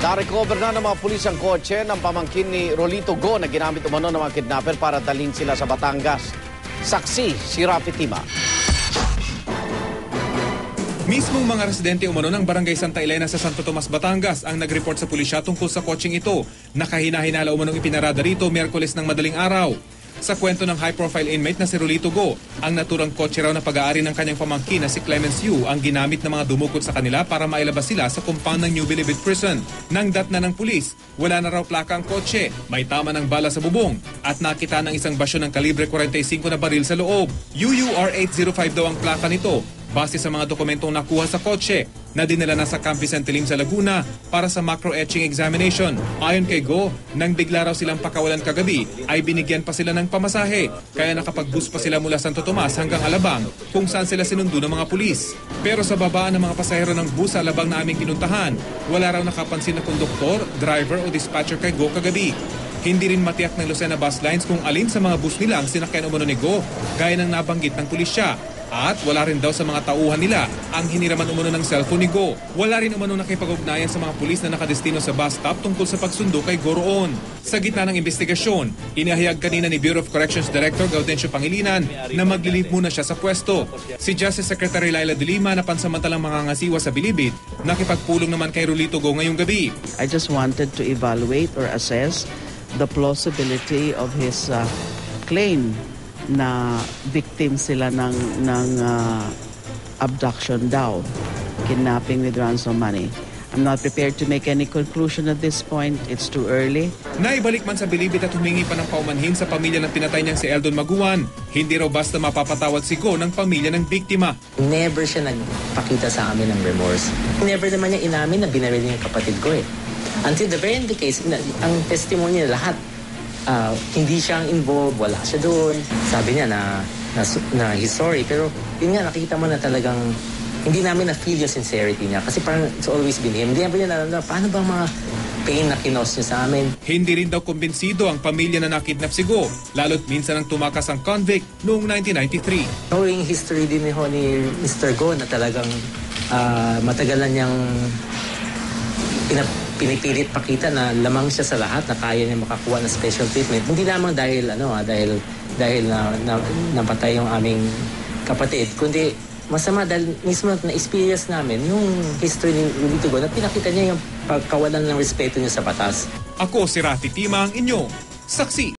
Na-recover na ng mga pulis ang kotse ng pamangkin ni Rolito Go na ginamit umano ng mga kidnapper para dalhin sila sa Batangas. Saksi si Rafi Tima. Mismong mga residente umano ng Barangay Santa Elena sa Santo Tomas, Batangas ang nag-report sa pulisya tungkol sa kotseng ito. Nakahina-hinala umanong ipinarada rito Miyerkules ng madaling araw. Sa kwento ng high-profile inmate na si Rolito Go, ang naturang kotse raw na pag-aari ng kanyang pamangkin na si Clemens Yu ang ginamit ng mga dumukot sa kanila para mailabas sila sa compound ng New Bilibid Prison. Nang datna ng pulis, wala na raw plaka ang kotse, may tama ng bala sa bubong at nakita ng isang basyo ng kalibre 45 na baril sa loob. UUR805 daw ang plaka nito. Base sa mga dokumentong nakuha sa kotse na dinala na sa Camp Vicente Lim sa Laguna para sa macro-etching examination. Ayon kay Go, nang bigla raw silang pakawalan kagabi, ay binigyan pa sila ng pamasahe. Kaya nakapag-bus pa sila mula Santo Tomas hanggang Alabang kung saan sila sinundo ng mga pulis. Pero sa babaan ng mga pasahero ng bus sa Alabang na aming pinuntahan, wala raw nakapansin na konduktor, driver o dispatcher kay Go kagabi. Hindi rin matiyak ng Lucena Bus Lines kung alin sa mga bus nila ang sinakyan umano ni Go, gaya ng nabanggit ng pulisya. At wala rin daw sa mga tauhan nila ang hiniraman umano ng cellphone ni Go. Wala rin umano nakipag-ugnayan sa mga pulis na nakadestino sa bus stop tungkol sa pagsundo kay Go roon. Sa gitna ng investigasyon, inihayag kanina ni Bureau of Corrections Director Gaudencio Pangilinan na maglilive muna siya sa pwesto. Si Justice Secretary Laila de Lima na pansamantalang mangangasiwa sa Bilibid, nakipagpulong naman kay Rolito Go ngayong gabi. I just wanted to evaluate or assess the plausibility of his claim na victim sila ng abduction daw, kidnapping with ransom money. I'm not prepared to make any conclusion at this point. It's too early. Naibalik man sa Bilibid at humingi pa ng paumanhin sa pamilya ng pinatay niyang si Eldon Maguan. Hindi raw basta mapapatawad si Go ng pamilya ng biktima. Never siya nagpakita sa amin ng remorse. Never naman niya inamin na binaril niya yung kapatid ko eh. Until the very end of the case, ang testimony niya lahat, hindi siya involved, wala siya doon. Sabi niya na he's sorry, pero yun nga, nakita mo na talagang hindi namin na-feel yung sincerity niya. Kasi parang it's always been him. Hindi namin na paano ba mga pain na kinos niya sa amin. Hindi rin daw kumbinsido ang pamilya na nakidnap si Go, lalo't minsan ang tumakas ang convict noong 1993. Knowing history din ni Mr. Go na talagang matagal na niyang pinipilit pakita na lamang siya sa lahat, na kaya niya makakuha ng special treatment. Hindi lamang dahil napatay yung aming kapatid, kundi masama dahil mismo na-experience namin yung history ni Rolito Go na pinakita niya yung pagkawalan ng respeto niya sa batas. Ako si Rafi Tima, ang inyong saksi.